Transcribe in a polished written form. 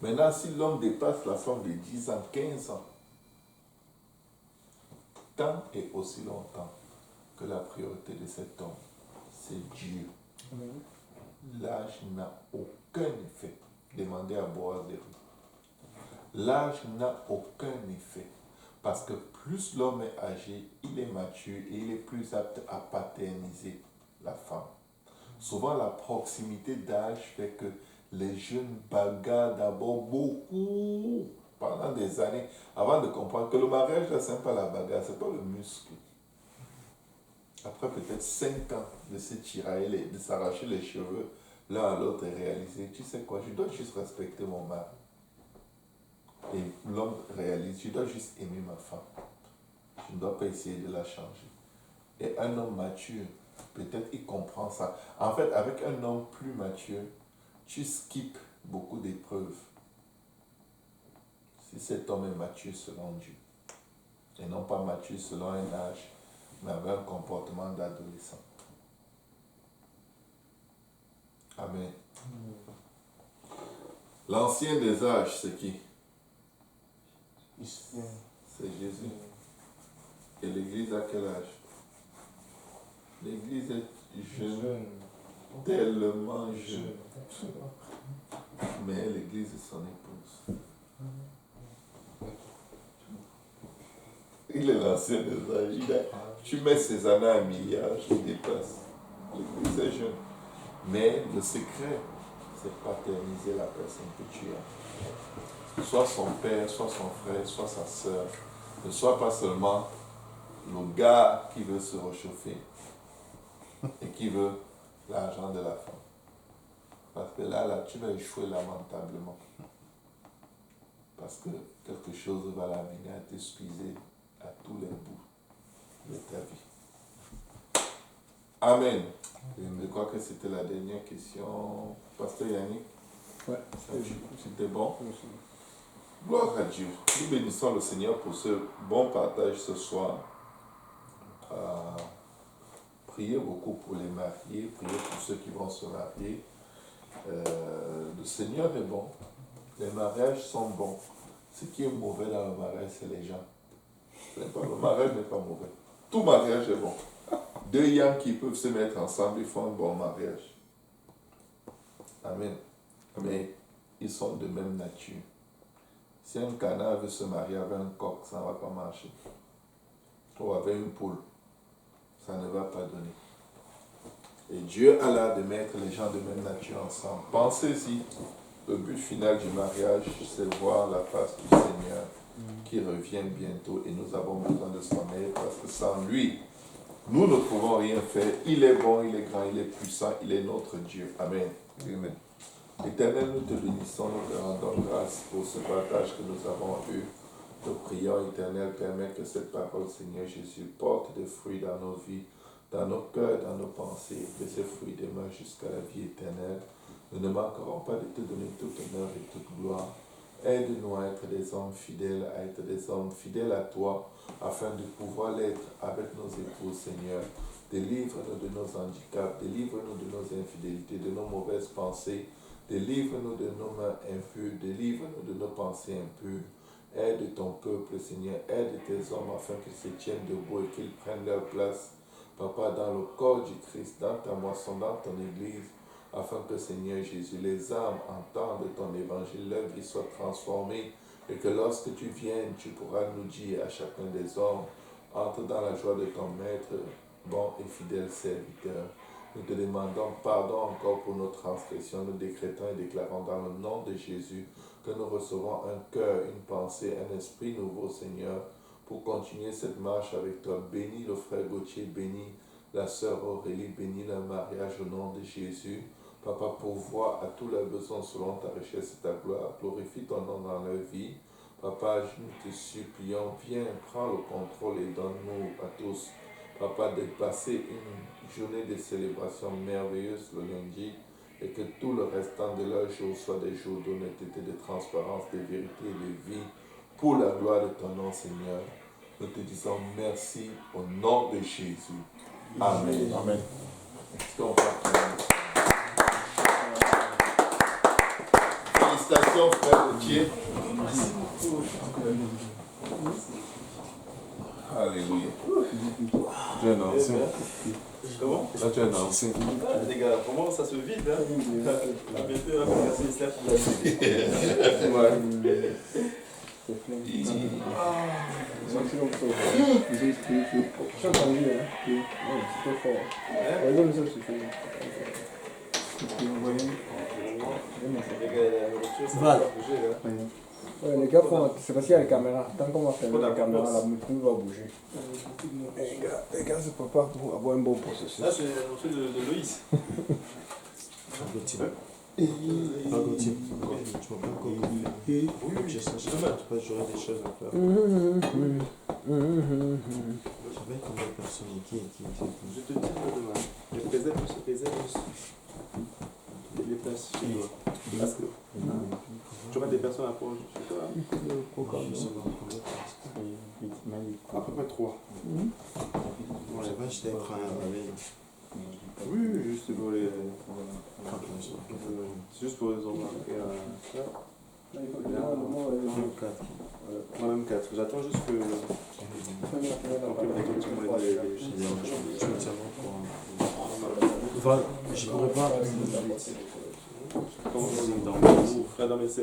Maintenant, si l'homme dépasse la femme de 10 ans, 15 ans, tant et aussi longtemps que la priorité de cet homme, c'est Dieu. L'âge n'a aucun effet. Demandez à Boaz de rue. L'âge n'a aucun effet. Parce que plus l'homme est âgé, il est mature et il est plus apte à paterniser la femme. Souvent, la proximité d'âge fait que les jeunes bagarrent d'abord beaucoup pendant des années avant de comprendre que le mariage, ce n'est pas la bagarre, ce n'est pas le muscle. Après peut-être 5 ans de se tirailler, de s'arracher les cheveux l'un à l'autre et réaliser, tu sais quoi, je dois juste respecter mon mari. Et l'homme réalise, je dois juste aimer ma femme. Je ne dois pas essayer de la changer. Et un homme mature, peut-être il comprend ça. En fait, avec un homme plus mature, tu skippes beaucoup d'épreuves. Si cet homme est mature selon Dieu. Et non pas mature selon un âge, mais avec un comportement d'adolescent. Amen. L'ancien des âges, c'est qui? C'est Jésus. Et l'Église à quel âge? L'Église est jeune, tellement jeune. Mais l'Église est son épouse. Il est l'ancien des âges. Tu mets ses années à milliards, je dépasse. L'Église est jeune. Mais le secret, c'est paterniser la personne que tu as. Soit son père, soit son frère, soit sa soeur. Ne sois pas seulement le gars qui veut se réchauffer et qui veut l'argent de la femme. Parce que là, tu vas échouer lamentablement. Parce que quelque chose va l'amener à t'excuser à tous les bouts de ta vie. Amen. Je crois que c'était la dernière question. Pasteur Yannick? Ouais. C'était bon? Gloire à Dieu. Nous bénissons le Seigneur pour ce bon partage ce soir. Priez beaucoup pour les mariés, priez pour ceux qui vont se marier. Le Seigneur est bon. Les mariages sont bons. Ce qui est mauvais dans le mariage, c'est les gens. Le mariage n'est pas mauvais. Tout mariage est bon. Deux yams qui peuvent se mettre ensemble, ils font un bon mariage. Amen. Mais ils sont de même nature. Si un canard veut se marier avec un coq, ça ne va pas marcher. Ou avec une poule, ça ne va pas donner. Et Dieu a l'art de mettre les gens de même nature ensemble. Pensez-y, le but final du mariage, c'est voir la face du Seigneur qui revient bientôt. Et nous avons besoin de son aide parce que sans lui, nous ne pouvons rien faire. Il est bon, il est grand, il est puissant, il est notre Dieu. Amen. Amen. Éternel, nous te bénissons, nous te rendons grâce pour ce partage que nous avons eu. Nous prions, Éternel, permets que cette parole, Seigneur Jésus, porte des fruits dans nos vies, dans nos cœurs, dans nos pensées, que ces fruits demeurent jusqu'à la vie éternelle. Nous ne manquerons pas de te donner tout honneur et toute gloire. Aide-nous à être des hommes fidèles, à être des hommes fidèles à toi, afin de pouvoir l'être avec nos épouses, Seigneur. Délivre-nous de nos handicaps, délivre-nous de nos infidélités, de nos mauvaises pensées. Délivre-nous de nos mains impures, délivre-nous de nos pensées impures. Aide ton peuple, Seigneur, aide tes hommes afin qu'ils se tiennent debout et qu'ils prennent leur place, Papa, dans le corps du Christ, dans ta moisson, dans ton Église, afin que, Seigneur Jésus, les âmes entendent ton évangile, leur vie soit transformée, et que lorsque tu viennes, tu pourras nous dire à chacun des hommes, entre dans la joie de ton Maître, bon et fidèle serviteur. Nous te demandons pardon encore pour nos transgressions. Nous décrétons et déclarons dans le nom de Jésus que nous recevons un cœur, une pensée, un esprit nouveau, Seigneur, pour continuer cette marche avec toi. Bénis le frère Gauthier, bénis la sœur Aurélie, bénis le mariage au nom de Jésus. Papa, pourvois à tous leurs besoins selon ta richesse et ta gloire. Glorifie ton nom dans leur vie. Papa, nous te supplions, viens, prends le contrôle et donne-nous à tous, Papa, de passer une journée de célébration merveilleuse le lundi et que tout le restant de leur jour soit des jours d'honnêteté, de transparence, de vérité et de vie pour la gloire de ton nom, Seigneur. Nous te disons merci au nom de Jésus. Amen. Amen. Est-ce qu'on va prier? Félicitations. Félicitations, frère de Dieu. Alléluia. Tu es un ancien. Comment? Là, tu es un ancien. Ah, les gars, comment ça se vide, hein? À bientôt, merci, Esther, pour la suite. Ouais. Voilà. Ouais, les gars, c'est parce qu'il y a les caméras. Tant qu'on va fermer la caméra, la micro va bouger. Les gars se préparent pour avoir un bon processus. Là, c'est le truc de Loïs. Tu m'as pas encore oui, je sais, j'aurais des choses à faire. Je vais comme la personne qui je te dis demain. Les préserves les places chez toi. Parce que tu auras des personnes à prendre chez toi. À peu près 3. Je vais acheter un train à la veille. Oui, juste pour les. Juste pour les embarquer à ça. Moi-même 4. J'attends juste que. Voilà, je pourrais pas. Comment vous êtes dans le CA?